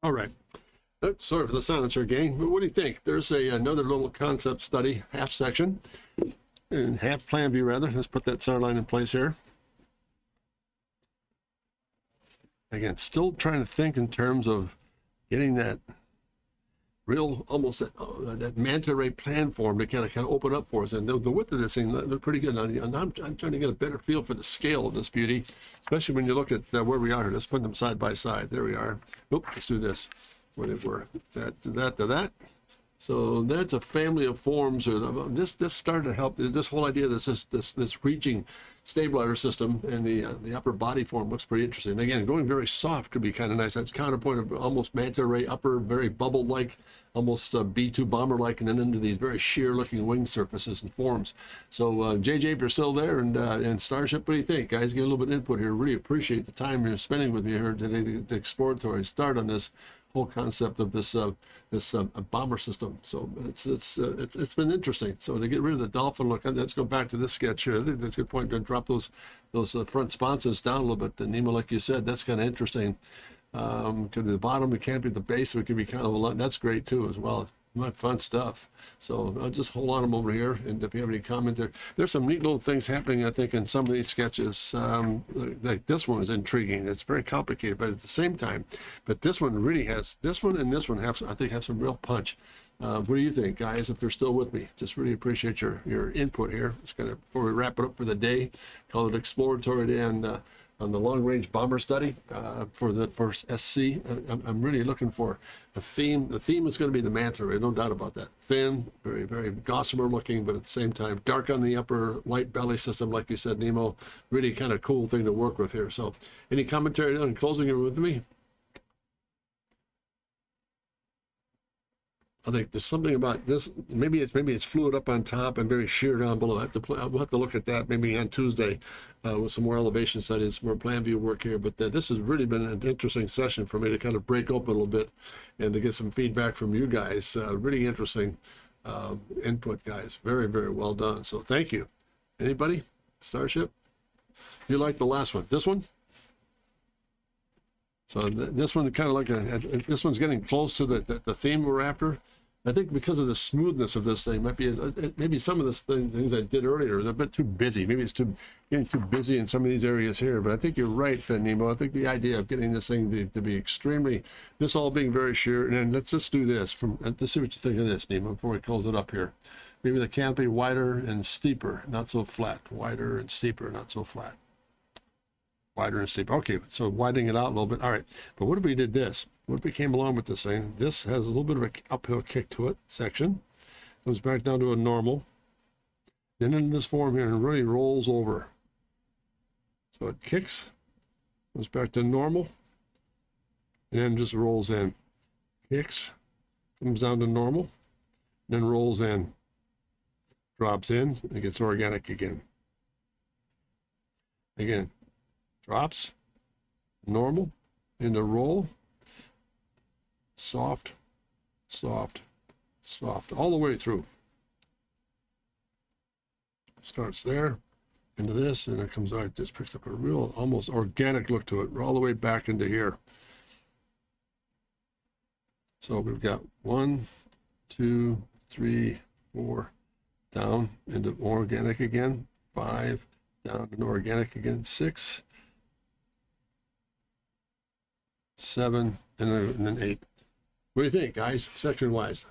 All right. Sorry for the silencer, gang. But what do you think? There's another little concept study, half section, and half plan view rather. Let's put that center line in place here. Again, still trying to think in terms of getting that real, almost that manta ray plan form to kind of open up for us. And the width of this thing looked pretty good. And I'm trying to get a better feel for the scale of this beauty, especially when you look at where we are here. Let's put them side by side. There we are. Oop, let's do this. Whatever. That to that to that. So that's a family of forms. Or this started to help. This whole idea, this reaching stabilizer system and the upper body form looks pretty interesting. Again, going very soft could be kind of nice. That's counterpoint of almost manta ray upper, very bubble like, almost B-2 bomber like, and then into these very sheer looking wing surfaces and forms. So JJ, if you're still there, and Starship, what do you think, guys? Get a little bit of input here. Really appreciate the time you're spending with me here today to exploratory start on this whole concept of this bomber system. So it's been interesting. So to get rid of the dolphin look, let's go back to this sketch here. I think that's a good point to drop those front sponsons down a little bit. And Nemo, like you said, that's kind of interesting. Could be the bottom, it can't be the base, so it could be kind of a lot. That's great too as well. Fun stuff. So I'll just hold on them over here, and if you have any comment there's some neat little things happening, I think, in some of these sketches. Like this one is intriguing. It's very complicated, but at the same time, but this one really has, this one and this one have, I think, have some real punch. What do you think, guys, if they're still with me? Just really appreciate your input here. It's kind of, before we wrap it up for the day, call it exploratory day on the long-range bomber study for the first SC. I'm really looking for a theme. The theme is going to be the manta ray, no doubt about that. Thin, very, very gossamer looking, but at the same time, dark on the upper, light belly system, like you said, Nemo. Really kind of cool thing to work with here. So any commentary on closing it with me? I think there's something about this. Maybe it's fluid up on top and very sheer down below. We'll have to look at that maybe on Tuesday with some more elevation studies, more plan view work here. But this has really been an interesting session for me to kind of break open a little bit and to get some feedback from you guys. Really interesting input, guys. Very, very well done. So thank you. Anybody? Starship? You like the last one? This one? So this one kind of like this one's getting close to the theme we're after. I think because of the smoothness of this thing, maybe some of the things I did earlier is a bit too busy. Maybe it's getting too busy in some of these areas here. But I think you're right, Nemo. I think the idea of getting this thing to be extremely, this all being very sheer. And then let's just do this. Let's see what you think of this, Nemo, before we close it up here. Maybe the canopy wider and steeper, not so flat. Wider and steeper, not so flat. Wider and steeper. Okay, so widening it out a little bit. All right, but what if we did this? What if we came along with this thing? This has a little bit of an uphill kick to it, section. Comes back down to a normal. Then in this form here, and really rolls over. So it kicks, goes back to normal, and then just rolls in. Kicks, comes down to normal, then rolls in. Drops in, and gets organic again. Again. Drops, normal, into roll, soft, soft, soft, all the way through. Starts there, into this, and it comes out, just picks up a real, almost organic look to it, all the way back into here. So we've got 1, 2, 3, 4, down into organic again, 5, down to organic again, 6, 7, and then 8. What do you think, guys? Section wise.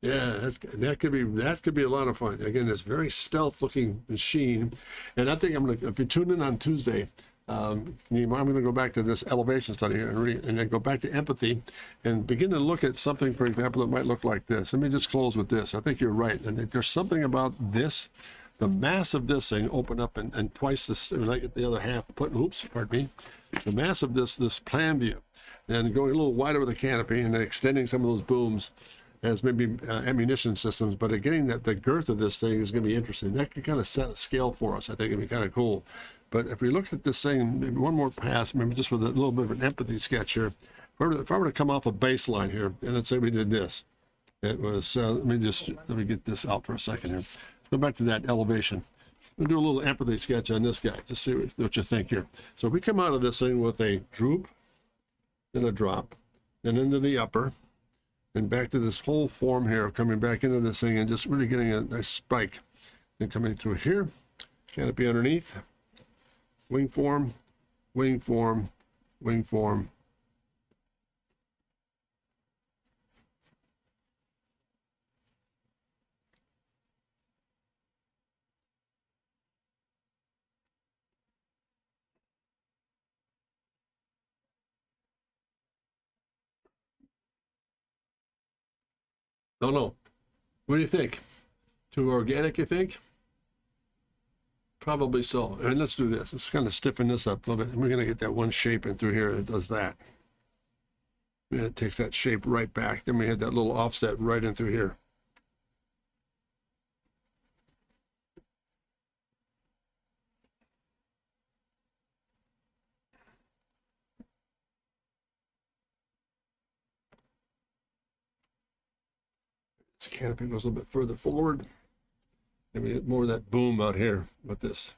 Yeah, that could be a lot of fun. Again, this very stealth looking machine, and I think if you tune in on Tuesday, I'm going to go back to this elevation study and then go back to empathy and begin to look at something, for example, that might look like this. Let me just close with this. I think you're right, and there's something about this. The mass of this thing open up and twice this, and I get the other half, pardon me. The mass of this plan view, and going a little wider with the canopy and then extending some of those booms as maybe ammunition systems, but getting the girth of this thing is going to be interesting. That could kind of set a scale for us. I think it'd be kind of cool. But if we looked at this thing, maybe one more pass, maybe just with a little bit of an empathy sketch here. If I were to come off a baseline here, and let's say we did this, it was, let me get this out for a second here. Go back to that elevation. We'll do a little empathy sketch on this guy, just see what you think here. So if we come out of this thing with a droop, then a drop, then into the upper, and back to this whole form here, coming back into this thing and just really getting a nice spike. Then coming through here, canopy underneath, wing form, wing form, wing form. Don't know. What do you think? Too organic, you think? Probably so. And let's do this. Let's kind of stiffen this up a little bit. We're going to get that one shape in through here that does that. And it takes that shape right back. Then we have that little offset right in through here. This canopy goes a little bit further forward. And we get more of that boom out here with this.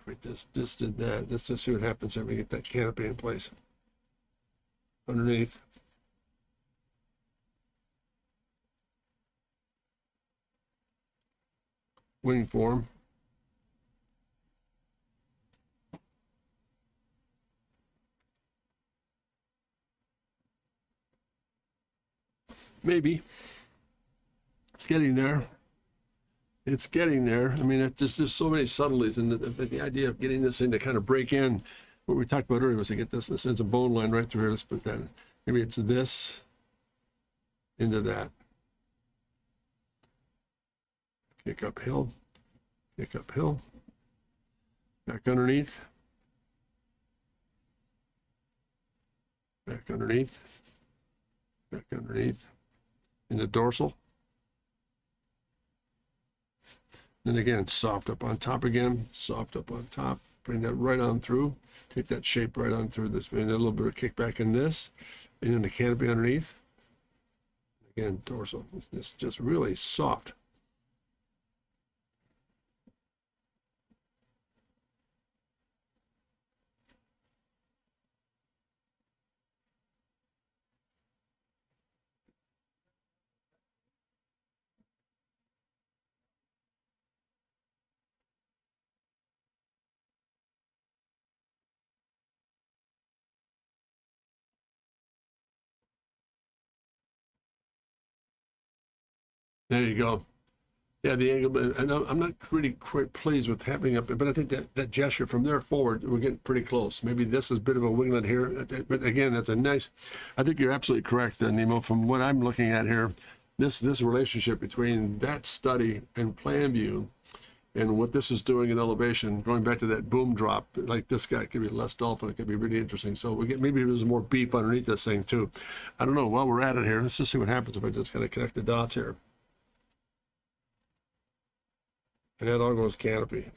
We just did that. Let's just see what happens if we get that canopy in place. Underneath. Wing form. Maybe. It's getting there. It's getting there. I mean, there's so many subtleties, and the idea of getting this thing to kind of break in, what we talked about earlier was to get this sense of bone line right through here. Let's put that in. Maybe it's this into that. Kick uphill, back underneath, back underneath, back underneath. In the dorsal. Then again, soft up on top again, soft up on top. Bring that right on through. Take that shape right on through this. And a little bit of kickback in this. And then the canopy underneath. Again, dorsal. It's just really soft. There you go. Yeah, the angle, and I'm not really quite pleased with having up, but I think that gesture from there forward, we're getting pretty close. Maybe this is a bit of a winglet here, but again, that's a nice, I think you're absolutely correct, Nemo. From what I'm looking at here, this relationship between that study and plan view and what this is doing in elevation, going back to that boom drop, like this guy could be less dolphin, it could be really interesting. So we get, maybe there's more beef underneath this thing too. I don't know, while we're at it here, let's just see what happens if I just kind of connect the dots here. And that all goes canopy.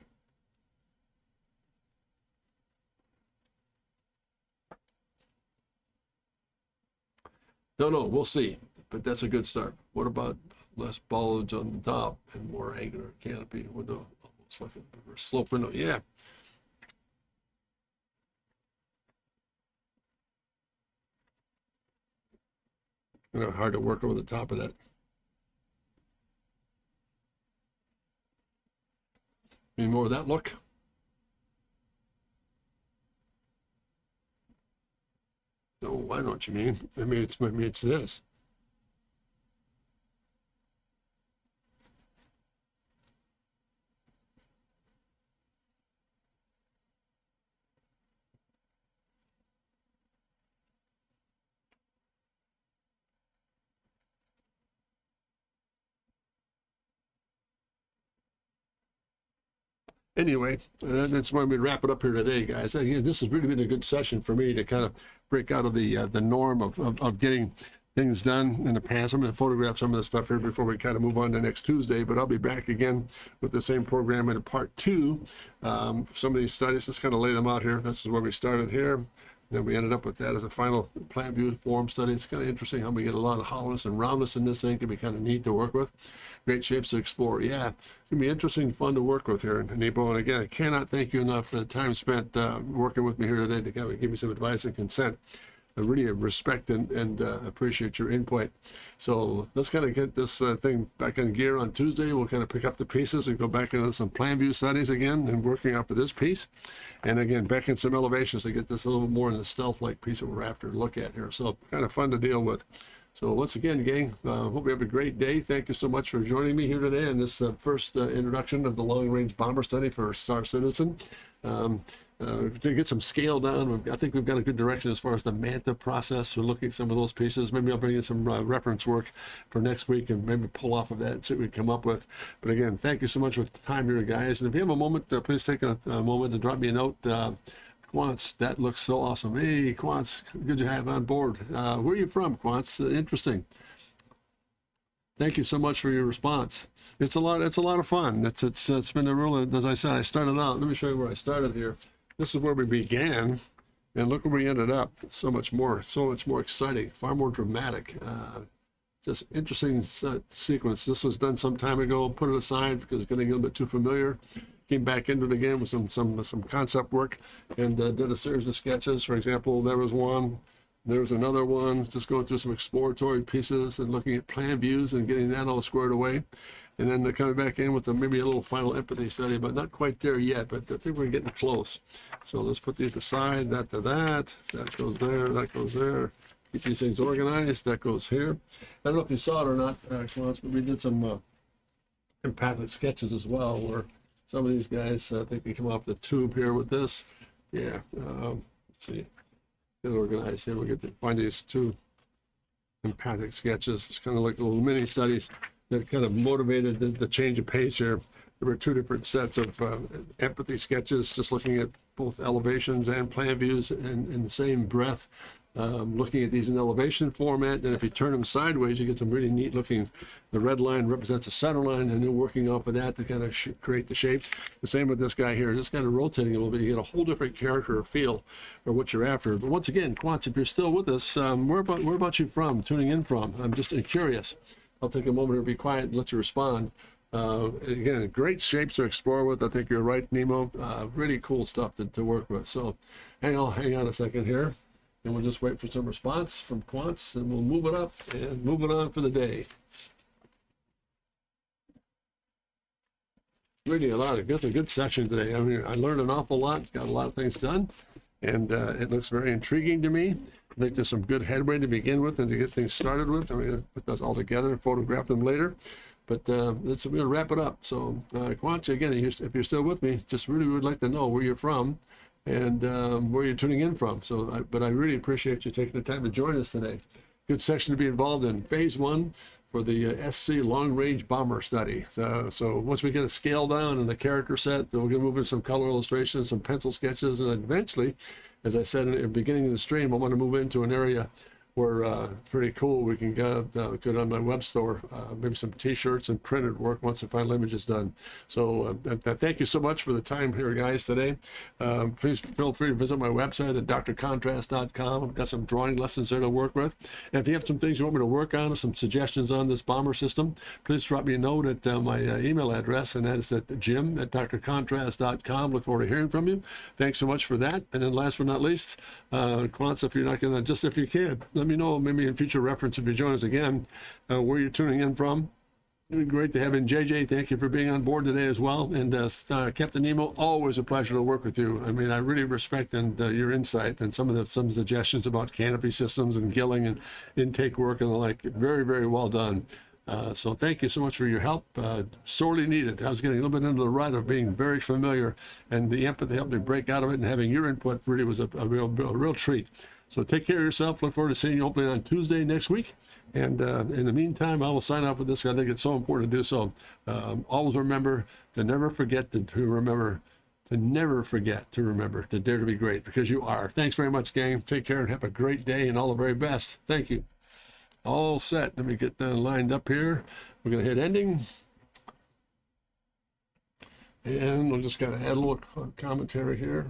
No, we'll see. But that's a good start. What about less bulge on the top and more angular canopy window? Almost like a slope window. Yeah. Hard to work over the top of that. Any more of that look? Oh, I know what you mean. Maybe it's this. Anyway, that's why we wrap it up here today, guys. This has really been a good session for me to kind of break out of the norm of getting things done in the past. I'm going to photograph some of the stuff here before we kind of move on to next Tuesday, but I'll be back again with the same program in part 2. Some of these studies, let's kind of lay them out here. This is where we started here. And we ended up with that as a final plant view form study. It's kind of interesting how we get a lot of hollowness and roundness in this thing. It can be kind of neat to work with. Great shapes to explore. Yeah, it's going to be interesting and fun to work with here, Nebo. And again, I cannot thank you enough for the time spent working with me here today to kind of give me some advice and consent. I really respect and appreciate your input. So let's kind of get this thing back in gear on Tuesday. We'll kind of pick up the pieces and go back into some plan view studies again and working off of this piece. And again, back in some elevations to get this a little bit more in the stealth-like piece that we're after to look at here. So kind of fun to deal with. So once again, gang, hope you have a great day. Thank you so much for joining me here today in this first introduction of the long-range bomber study for Star Citizen. To get some scale down, I think we've got a good direction as far as the MANTA process. We're looking at some of those pieces. Maybe I'll bring in some reference work for next week and maybe pull off of that and see what we come up with. But again, thank you so much for the time here, guys. And if you have a moment, please take a moment to drop me a note. Quants, that looks so awesome. Hey, Quants, good to have on board. Where are you from, Quants? Interesting. Thank you so much for your response. It's a lot of fun. It's been a real, as I said, I started out. Let me show you where I started here. This is where we began, and look where we ended up. So much more exciting, far more dramatic. Just interesting sequence. This was done some time ago. Put it aside because it's getting a little bit too familiar. Came back into it again with some concept work and did a series of sketches. For example, there was one. There's another one, just going through some exploratory pieces and looking at plan views and getting that all squared away. And then they're coming back in with maybe a little final empathy study, but not quite there yet, but I think we're getting close. So let's put these aside, that to that goes there, that goes there. Keep these things organized, that goes here. I don't know if you saw it or not, Clarence, but we did some empathic sketches as well, where some of these guys, I think we come off the tube here with this. Yeah, let's see. Get organized here. We get to find these two empathic sketches. It's kind of like little mini studies that kind of motivated the change of pace here. There were two different sets of empathy sketches, just looking at both elevations and plan views in the same breath. Looking at these in elevation format, and if you turn them sideways, you get some really neat looking. The red line represents a center line, and then working off of that to kind of create the shapes. The same with this guy here, just kind of rotating a little bit. You get a whole different character or feel for what you're after. But once again, Quants, if you're still with us, where about you from, tuning in from? I'm just curious. I'll take a moment to be quiet and let you respond. Again, great shapes to explore with. I think you're right, Nemo. Really cool stuff to work with. So hang on a second here. And we'll just wait for some response from Quants, and we'll move it up and move it on for the day. Really a good session today. I mean, I learned an awful lot, got a lot of things done, and it looks very intriguing to me. I think there's some good headway to begin with and to get things started with. I'm going to put those all together and photograph them later. But we're going to wrap it up. So, Quants, again, if you're still with me, just really would like to know where you're from and where you're tuning in from. So, but I really appreciate you taking the time to join us today. Good session to be involved in. Phase 1 for the SC Long Range Bomber Study. So once we get a scale down and a character set, then we're going to move into some color illustrations, some pencil sketches, and eventually, as I said in the beginning of the stream, I want to move into an area were pretty cool. We can go on my web store, maybe some t-shirts and printed work once the final image is done. So thank you so much for the time here, guys, today. Please feel free to visit my website at drcontrast.com. I've got some drawing lessons there to work with. And if you have some things you want me to work on or some suggestions on this bomber system, please drop me a note at my email address, and that is at jim@drcontrast.com. Look forward to hearing from you. Thanks so much for that. And then last but not least, Quants, if you're not going to, just if you can, let me know, maybe in future reference, if you join us again, where you're tuning in from. It'd be great to have in. JJ, thank you for being on board today as well. And Captain Nemo, always a pleasure to work with you. I mean, I really respect your insight and some suggestions about canopy systems and gilling and intake work and the like. Very, very well done. So thank you so much for your help. Sorely needed. I was getting a little bit into the rut of being very familiar, and the empathy helped me break out of it, and having your input really was a real treat. So take care of yourself. Look forward to seeing you hopefully on Tuesday next week. And in the meantime, I will sign off with this. I think it's so important to do so. Always remember to never forget to remember, to dare to be great, because you are. Thanks very much, gang. Take care and have a great day and all the very best. Thank you. All set. Let me get lined up here. We're going to hit ending. And we'll just got to add a little commentary here.